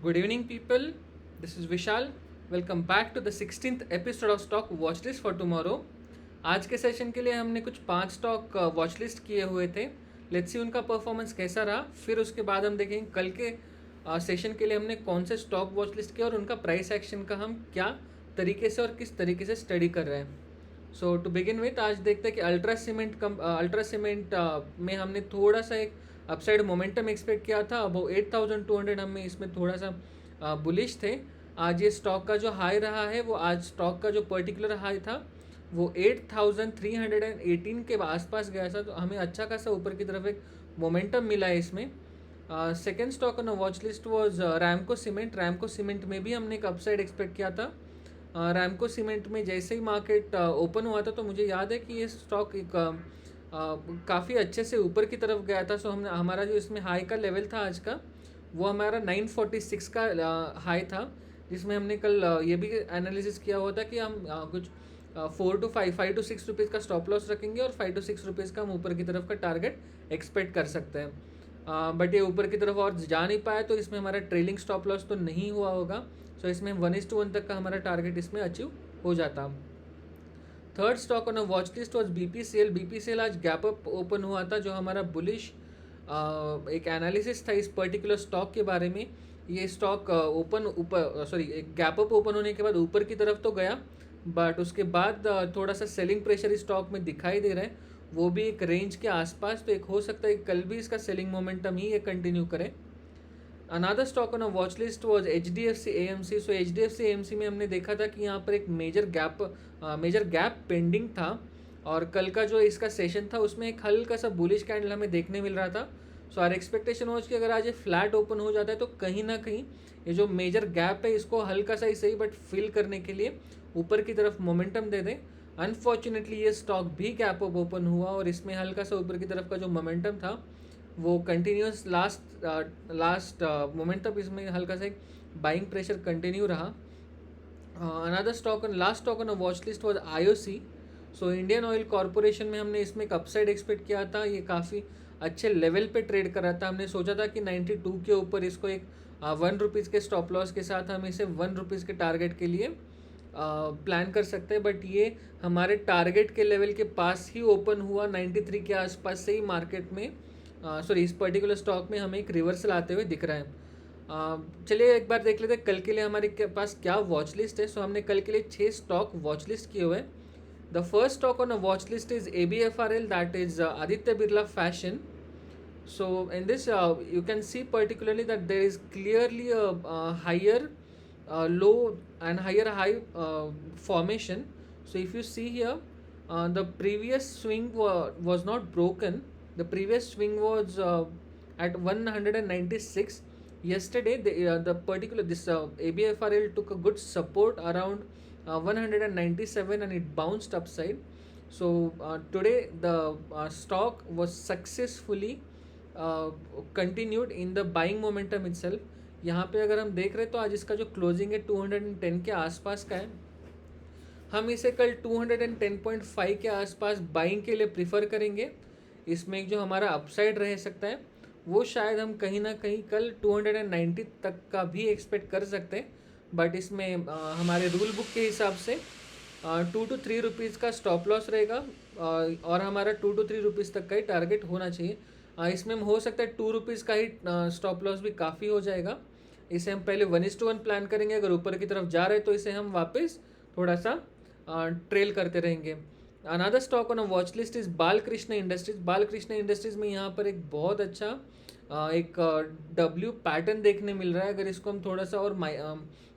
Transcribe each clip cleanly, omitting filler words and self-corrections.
Good evening, people. This is Vishal. Welcome back to the 16th episode of Stock Watchlist for Tomorrow. आज के session के लिए हमने कुछ 5 स्टॉक वॉचलिस्ट किए हुए थे. लेट्स सी उनका परफॉर्मेंस कैसा रहा. फिर उसके बाद हम देखेंगे कल के सेशन के लिए हमने कौन से स्टॉक वॉचलिस्ट किए और उनका प्राइस एक्शन का हम क्या तरीके से और किस तरीके से स्टडी कर रहे हैं. सो टू बिगिन विथ आज देखते हैं कि अल्ट्रा सीमेंट में हमने थोड़ा सा एक अपसाइड मोमेंटम एक्सपेक्ट किया था. अब 8,200 हमें इसमें थोड़ा सा बुलिश थे. आज ये स्टॉक का जो हाई रहा है वो आज स्टॉक का जो पर्टिकुलर हाई था वो 8,318 के आसपास गया था. तो हमें अच्छा खासा ऊपर की तरफ एक मोमेंटम मिला है इसमें. Second stock on watch list was Ramco cement. Ramco cement में भी हमने एक अपसाइड एक्सपेक्ट किया था. रैमको सीमेंट में जैसे ही मार्केट ओपन हुआ था तो मुझे याद है कि ये स्टॉक एक काफ़ी अच्छे से ऊपर की तरफ गया था. सो हमने हमारा जो इसमें हाई का लेवल था आज का वो हमारा 946 का हाई था, जिसमें हमने कल ये भी एनालिसिस किया हुआ था कि हम कुछ 4 to 5 to 6 रुपीज़ का स्टॉप लॉस रखेंगे और 5 to 6 रुपीज़ का हम ऊपर की तरफ का टारगेट एक्सपेक्ट कर सकते हैं. बट ये ऊपर की तरफ और जा नहीं पाया तो इसमें हमारा ट्रेलिंग स्टॉप लॉस तो नहीं हुआ होगा. सो इसमें 1:1 तक का हमारा टारगेट इसमें अचीव हो जाता. Third stock on watch list was BPCL. BPCL आज गैप अप ओपन हुआ था, जो हमारा बुलिश एक एनालिसिस था इस पर्टिकुलर स्टॉक के बारे में. ये स्टॉक एक गैप अप ओपन होने के बाद ऊपर की तरफ तो गया, बट उसके बाद थोड़ा सा सेलिंग प्रेशर इस स्टॉक में दिखाई दे रहा है, वो भी एक रेंज के आसपास. तो एक हो सकता है कल भी इसका सेलिंग मोमेंटम ही ये कंटिन्यू करे. Another stock on watch list was HDFC AMC. So HDFC AMC में हमने देखा था कि यहाँ पर एक मेजर गैप पेंडिंग था और कल का जो इसका सेशन था उसमें एक हल्का सा बुलिश कैंडल हमें देखने मिल रहा था. सो आर एक्सपेक्टेशन वॉज कि अगर आज ये फ्लैट ओपन हो जाता है तो कहीं ना कहीं ये जो मेजर गैप है इसको हल्का सा ही सही बट फिल करने के लिए ऊपर की तरफ मोमेंटम दे दें. अनफॉर्चुनेटली ये स्टॉक भी गैप अप ओपन हुआ और इसमें हल्का सा ऊपर की तरफ का जो मोमेंटम था वो कंटिन्यूस लास्ट मोमेंट तक इसमें हल्का सा एक बाइंग प्रेशर कंटिन्यू रहा. Another stock last stock on watch list was IOC. So Indian oil corporation में हमने इसमें एक अपसाइड एक्सपेक्ट किया था. ये काफ़ी अच्छे लेवल पे ट्रेड कर रहा था. हमने सोचा था कि 92 के ऊपर इसको एक 1 रुपीज़ के स्टॉप लॉस के साथ हम इसे 1 रुपीज़ के टारगेट के लिए प्लान कर सकते हैं. बट ये हमारे टारगेट के लेवल के पास ही ओपन हुआ. 93 के आसपास से ही मार्केट में इस पर्टिकुलर स्टॉक में हमें एक रिवर्सल आते हुए दिख रहा है. चलिए एक बार देख लेते हैं कल के लिए हमारे के पास क्या वॉच लिस्ट है. सो हमने कल के लिए 6 स्टॉक वॉच लिस्ट किए हुए हैं. The first stock on a watch list is ABFRL, that is Aditya Birla fashion. So in this you can see particularly that there is clearly a higher low and higher high formation. So if you see here, the previous swing was not broken. The previous swing was at 196. Yesterday the particular this ABFRL took a good support around 197 and it bounced upside. So today the stock was successfully continued in the buying momentum itself. यहाँ पे अगर हम देख रहे हैं तो आज इसका जो क्लोजिंग है 210 के आसपास का है. हम इसे कल 210.5 के आसपास बाइंग के लिए प्रीफर करेंगे. इसमें जो हमारा अपसाइड रह सकता है वो शायद हम कहीं ना कहीं कल 290 तक का भी एक्सपेक्ट कर सकते हैं. बट इसमें हमारे रूल बुक के हिसाब से 2 to 3 रुपीज़ का स्टॉप लॉस रहेगा और हमारा 2 to 3 रुपीज़ तक का ही टारगेट होना चाहिए. इसमें हो सकता है 2 रुपीज़ का ही स्टॉप लॉस भी काफ़ी हो जाएगा. इसे हम पहले 1:1 प्लान करेंगे. अगर ऊपर की तरफ जा रहे तो इसे हम वापस थोड़ा सा ट्रेल करते रहेंगे. Another stock on watch list is Balkrishna industries. Balkrishna industries में यहाँ पर एक बहुत अच्छा एक W पैटर्न देखने मिल रहा है. अगर इसको हम थोड़ा सा और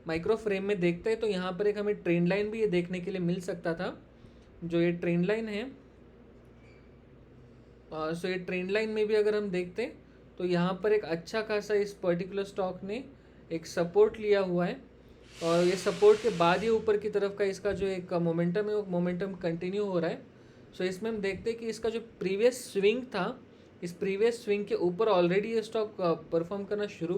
माइक्रो फ्रेम में देखते हैं तो यहाँ पर एक हमें ट्रेंड लाइन भी ये देखने के लिए मिल सकता था. जो ये ट्रेंड लाइन है सो ये ट्रेंड लाइन में भी अगर हम देखते हैं तो यहाँ पर एक अच्छा खासा इस पर्टिकुलर स्टॉक ने एक सपोर्ट लिया हुआ है और ये सपोर्ट के बाद ही ऊपर की तरफ का इसका जो एक मोमेंटम है वो मोमेंटम कंटिन्यू हो रहा है. सो इसमें हम देखते हैं कि इसका जो प्रीवियस स्विंग था इस प्रीवियस स्विंग के ऊपर ऑलरेडी ये स्टॉक परफॉर्म करना शुरू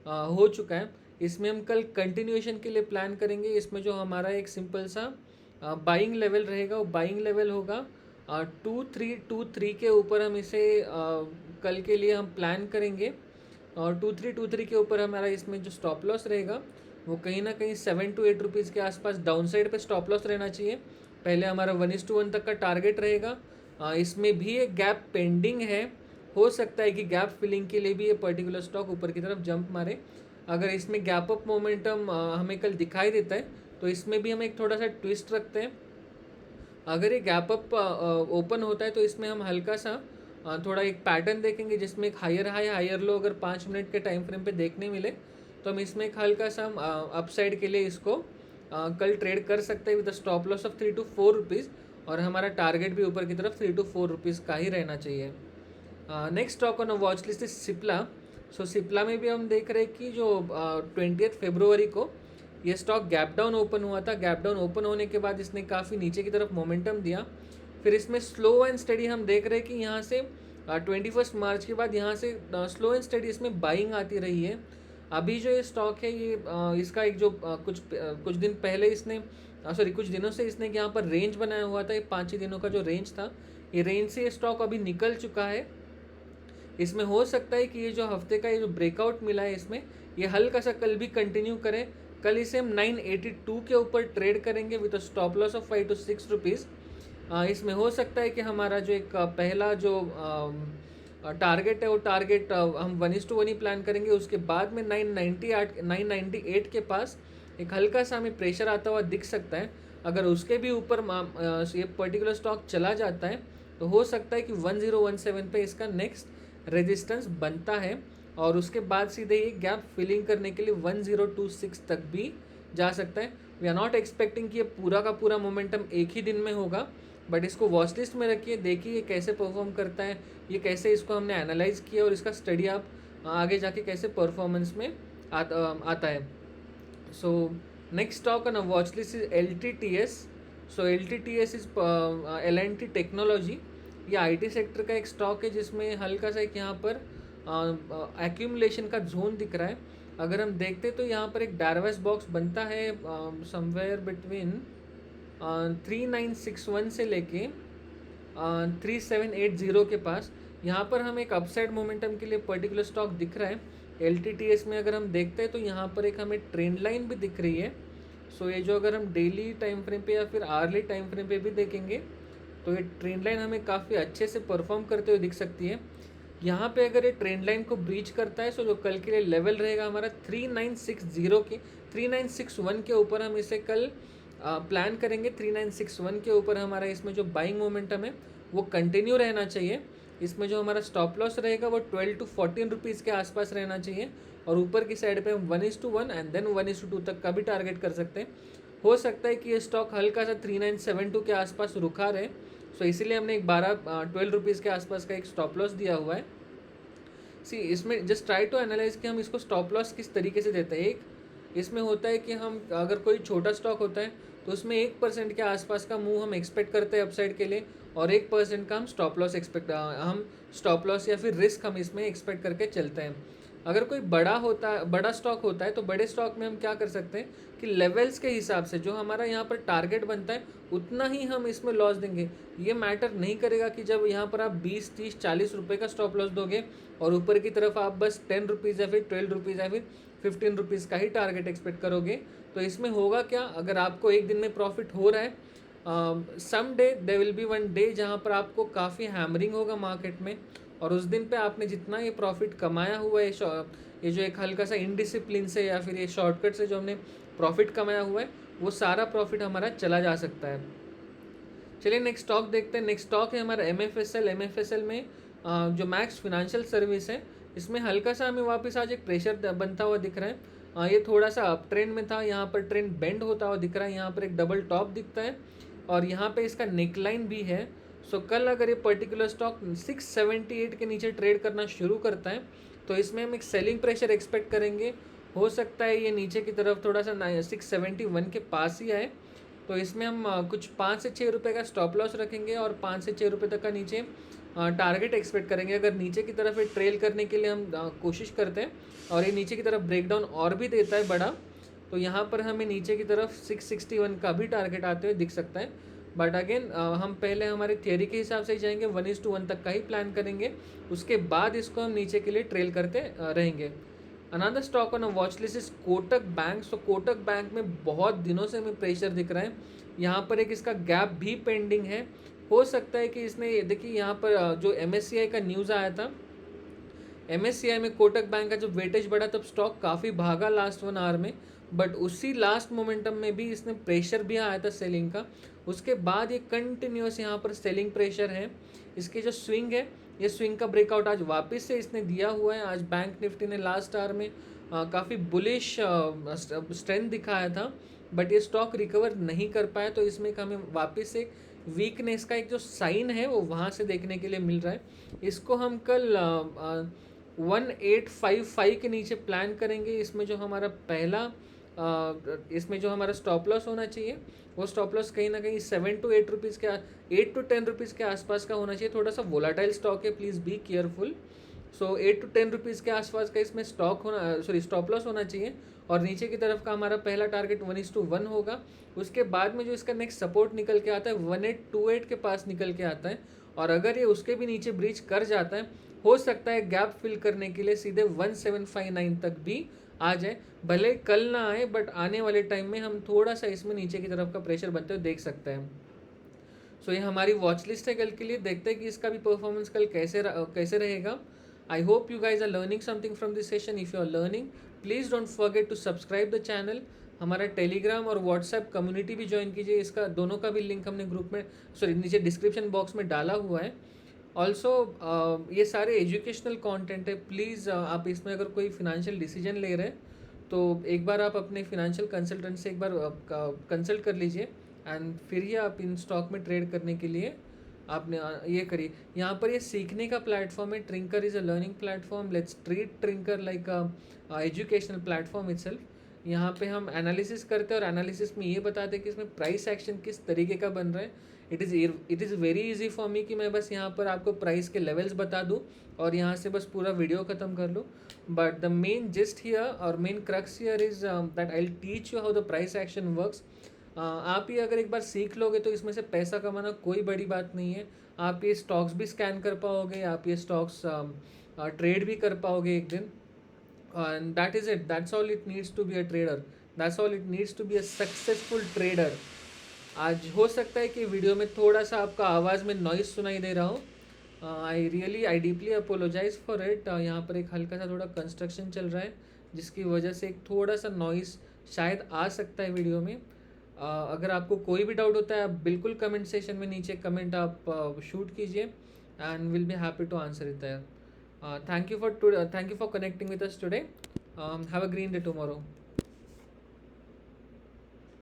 हो चुका है. इसमें हम कल कंटिन्यूएशन के लिए प्लान करेंगे. इसमें जो हमारा एक सिंपल सा बाइंग लेवल रहेगा वो बाइंग लेवल होगा 2323 के ऊपर हम इसे कल के लिए हम प्लान करेंगे. और 2323 के ऊपर हमारा इसमें जो स्टॉप लॉस रहेगा वो कहीं ना कहीं 7 to 8 रुपीज़ के आसपास डाउन साइड पर स्टॉप लॉस रहना चाहिए। पहले हमारा 1:1 तक का टारगेट रहेगा। इसमें भी एक गैप पेंडिंग है, हो सकता है कि गैप फिलिंग के लिए भी ये पर्टिकुलर स्टॉक ऊपर की तरफ जंप मारे। अगर इसमें गैप अप मोमेंटम हमें कल दिखाई देता है तो इसमें भी हम एक थोड़ा सा ट्विस्ट रखते हैं। अगर ये गैप अप ओपन होता है तो इसमें हम हल्का सा थोड़ा एक पैटर्न देखेंगे जिसमें एक हायर हाई हायर लो अगर 5 मिनट के टाइम फ्रेम पे देखने मिले तो हम इसमें एक हल्का सा अपसाइड के लिए इसको कल ट्रेड कर सकते हैं with stop loss of 3 to 4 rupees, और हमारा टारगेट भी ऊपर की तरफ 3 to 4 रुपीज़ का ही रहना चाहिए। Next stock on watch list is Cipla. So Cipla में भी हम देख रहे हैं कि जो 20 फरवरी को ये स्टॉक गैप डाउन ओपन हुआ था। गैप डाउन ओपन होने के बाद इसने काफ़ी नीचे की तरफ मोमेंटम दिया, फिर इसमें स्लो एंड स्टडी हम देख रहे हैं कि यहाँ से 21 मार्च के बाद यहाँ से स्लो एंड स्टडी इसमें बाइंग आती रही है। अभी जो ये स्टॉक है ये इसका एक जो कुछ दिन पहले इसने कुछ दिनों से इसने यहाँ पर रेंज बनाया हुआ था। ये 5 ही दिनों का जो रेंज था, ये रेंज से ये स्टॉक अभी निकल चुका है। इसमें हो सकता है कि ये जो हफ्ते का ये जो ब्रेकआउट मिला है इसमें ये हल्का सा कल भी कंटिन्यू करें। कल इसे हम 982 के ऊपर ट्रेड करेंगे with stop loss of 5 to 6 rupees. इसमें हो सकता है कि हमारा जो एक पहला जो टारगेट है वो टारगेट हम 1:1 ही प्लान करेंगे। उसके बाद में 998 के पास एक हल्का सा हमें प्रेशर आता हुआ दिख सकता है। अगर उसके भी ऊपर ये पर्टिकुलर स्टॉक चला जाता है तो हो सकता है कि 1017 पे इसका नेक्स्ट रेजिस्टेंस बनता है, और उसके बाद सीधे ये गैप फिलिंग करने के लिए 1026 तक भी जा सकता है। वी आर नॉट एक्सपेक्टिंग कि ये पूरा का पूरा मोमेंटम एक ही दिन में होगा, बट इसको वॉच लिस्ट में रखिए, देखिए ये कैसे परफॉर्म करता है, ये कैसे इसको हमने एनालाइज किया और इसका स्टडी आप आगे जाके कैसे परफॉर्मेंस में आता है। So next stock on watch list is LTTS। So LTTS is L&T technology. ये IT सेक्टर का एक स्टॉक है जिसमें हल्का सा एक यहाँ पर एक्यूमुलेशन का जोन दिख रहा है। अगर हम देखते तो यहाँ पर एक डायवर्स बॉक्स बनता है समवेयर बिटवीन 3961 से लेके 3780 के पास। यहाँ पर हमें एक अपसाइड मोमेंटम के लिए पर्टिकुलर स्टॉक दिख रहा है। LTTS में अगर हम देखते हैं तो यहाँ पर एक हमें ट्रेंड लाइन भी दिख रही है। सो ये जो अगर हम डेली टाइम फ्रेम पे या फिर आवर्ली टाइम फ्रेम पे भी देखेंगे तो ये ट्रेंड लाइन हमें काफ़ी अच्छे से परफॉर्म करते हुए दिख सकती है। यहाँ पे अगर ये ट्रेंड लाइन को ब्रीच करता है तो जो कल के लिए लेवल रहेगा हमारा 3960 के 3961 के ऊपर हम इसे कल प्लान करेंगे। 3961 के ऊपर हमारा इसमें जो बाइंग मोमेंटम है वो कंटिन्यू रहना चाहिए। इसमें जो हमारा स्टॉप लॉस रहेगा वो 12 to 14 रुपीज़ के आसपास रहना चाहिए, और ऊपर की साइड पे हम 1:1 एंड देन 1:2 तक का भी टारगेट कर सकते हैं। हो सकता है कि ये स्टॉक हल्का सा 3972 के आसपास रुका रहे, सो इसीलिए हमने एक 12 रुपीज़ के आसपास का एक स्टॉप लॉस दिया हुआ है। इसमें जस्ट ट्राई टू एनालाइज कि हम इसको स्टॉप लॉस किस तरीके से देते हैं। एक इसमें होता है कि हम अगर कोई छोटा स्टॉक होता है तो उसमें 1% के आसपास का मूव हम एक्सपेक्ट करते हैं अपसाइड के लिए, और 1% का हम स्टॉप लॉस या फिर रिस्क हम इसमें एक्सपेक्ट करके चलते हैं। अगर कोई बड़ा स्टॉक होता है तो बड़े स्टॉक में हम क्या कर सकते हैं कि लेवल्स के हिसाब से जो हमारा यहाँ पर टारगेट बनता है उतना ही हम इसमें लॉस देंगे। ये मैटर नहीं करेगा कि जब यहाँ पर आप 20, 30, 40 रुपये का स्टॉप लॉस दोगे और ऊपर की तरफ आप बस 10 रुपीज़ या फिर 12 रुपीज़ या फिर 15 रुपीज़ का ही टारगेट एक्सपेक्ट करोगे तो इसमें होगा क्या। अगर आपको एक दिन में प्रॉफिट हो रहा है, some day there will be one day जहाँ पर आपको काफ़ी हैमरिंग होगा मार्केट में, और उस दिन पे आपने जितना ये प्रॉफिट कमाया हुआ है, ये जो एक हल्का सा इनडिसिप्लिन से या फिर ये शॉर्टकट से जो हमने प्रॉफिट कमाया हुआ है वो सारा प्रॉफिट हमारा चला जा सकता है। चलिए नेक्स्ट स्टॉक देखते हैं। नेक्स्ट स्टॉक है हमारा MFSL में जो मैक्स फिनेंशियल सर्विस है, इसमें हल्का सा हमें वापस आज एक प्रेशर बनता हुआ दिख रहा है। ये थोड़ा सा अप ट्रेंड में था, यहाँ पर ट्रेंड बेंड होता हुआ दिख रहा है, यहाँ पर एक डबल टॉप दिखता है और यहाँ पे इसका नेकलाइन भी है। सो कल अगर ये पर्टिकुलर स्टॉक 678 के नीचे ट्रेड करना शुरू करता है तो इसमें हम एक सेलिंग प्रेशर एक्सपेक्ट करेंगे। हो सकता है ये नीचे की तरफ थोड़ा सा 671 के पास ही आए, तो इसमें हम कुछ 5 से 6 रुपये का स्टॉप लॉस रखेंगे और 5 से 6 रुपये तक का नीचे टारगेट एक्सपेक्ट करेंगे। अगर नीचे की तरफ ये ट्रेल करने के लिए हम कोशिश करते हैं और ये नीचे की तरफ ब्रेकडाउन और भी देता है बड़ा, तो यहाँ पर हमें नीचे की तरफ 661 का भी टारगेट आते हुए दिख सकता है। बट अगेन हम पहले हमारे थियरी के हिसाब से ही जाएंगे, 1:1 तक का ही प्लान करेंगे, उसके बाद इसको हम नीचे के लिए ट्रेल करते रहेंगे। Another stock on a watch list is Kotak bank. So Kotak bank में बहुत दिनों से हमें प्रेशर दिख रहा है, यहाँ पर एक इसका गैप भी पेंडिंग है। हो सकता है कि इसने, देखिए यहाँ पर जो MSCI का न्यूज़ आया था, MSCI में कोटक बैंक का जब वेटेज बढ़ा तब स्टॉक काफ़ी भागा लास्ट 1 आवर में, बट उसी लास्ट मोमेंटम में भी इसने प्रेशर भी आया था सेलिंग का। उसके बाद ये कंटिन्यूस यहाँ पर सेलिंग प्रेशर है। इसकी जो स्विंग है, ये स्विंग का ब्रेकआउट आज वापस से इसने दिया हुआ है। आज बैंक निफ्टी ने लास्ट आवर में काफ़ी बुलिश स्ट्रेंथ दिखाया था, बट ये स्टॉक रिकवर नहीं कर पाया, तो इसमें एक हमें वापस से वीकनेस का एक जो साइन है वो वहाँ से देखने के लिए मिल रहा है। इसको हम कल 1855 के नीचे प्लान करेंगे। इसमें जो हमारा इसमें जो हमारा स्टॉप लॉस होना चाहिए, वो स्टॉप लॉस कहीं ना कहीं 7 to 8 रुपीज़ के 8 to 10 रुपीज़ के आसपास का होना चाहिए। थोड़ा सा वोलाटाइल स्टॉक है, please be careful. So 8 to 10 rupees के आसपास का इसमें स्टॉप लॉस होना चाहिए। और नीचे की तरफ का हमारा पहला टारगेट 1:1 होगा। उसके बाद में जो इसका नेक्स्ट सपोर्ट निकल के आता है 1828 के पास निकल के आता है, और अगर ये उसके भी नीचे ब्रीच कर जाता है, हो सकता है गैप फिल करने के लिए सीधे 1759 तक भी आ जाए। भले कल ना आए, बट आने वाले टाइम में हम थोड़ा सा इसमें नीचे की तरफ का प्रेशर बनते हुए देख सकते हैं। सो ये हमारी वॉच लिस्ट है कल के लिए। देखते हैं कि इसका भी परफॉर्मेंस कल कैसे रहेगा। I hope you guys are learning something from this session. If you are learning, please don't forget to subscribe the channel. हमारा टेलीग्राम और व्हाट्सएप कम्युनिटी भी ज्वाइन कीजिए। इसका दोनों का भी लिंक हमने ग्रुप में नीचे डिस्क्रिप्शन बॉक्स में डाला हुआ है। ऑल्सो ये सारे एजुकेशनल कंटेंट है। प्लीज़ आप इसमें अगर कोई फिनेंशियल डिसीजन ले रहे हैं तो एक बार आप अपने फिनेंशियल कंसल्टेंट से एक बार कंसल्ट कर लीजिए, एंड फिर ही आप इन स्टॉक में ट्रेड करने के लिए आपने ये करिए। यहाँ पर ये सीखने का प्लेटफॉर्म है। Trinkerr is a learning platform. Let's treat Trinkerr like educational platform itself. यहाँ पे हम एनालिसिस करते हैं और एनालिसिस में ये बताते हैं कि इसमें प्राइस एक्शन किस तरीके का बन रहा है। It is very easy for me कि मैं बस यहाँ पर आपको प्राइस के लेवल्स बता दूँ और यहाँ से बस पूरा वीडियो ख़त्म कर लूँ। But the main gist here और main crux here is that I will teach you how the price action works. आप ये अगर एक बार सीख लोगे तो इसमें से पैसा कमाना कोई बड़ी बात नहीं है। आप ये स्टॉक्स भी स्कैन कर पाओगे, आप ये स्टॉक्स ट्रेड भी कर पाओगे एक दिन, and that is it. That's all it needs to be a trader. That's all it needs to be a successful trader. आज हो सकता है कि वीडियो में थोड़ा सा आपका आवाज़ में नॉइज़ सुनाई दे रहा हो। I deeply apologise for it. यहाँ पर एक हल्का सा थोड़ा कंस्ट्रक्शन चल रहा है जिसकी वजह से एक थोड़ा सा नॉइज़ शायद आ सकता है वीडियो में। अगर आपको कोई भी डाउट होता है आप बिल्कुल कमेंट सेशन में नीचे कमेंट आप शूट कीजिए, and will be happy to answer it there. Thank you for connecting with us today. Have a green day tomorrow.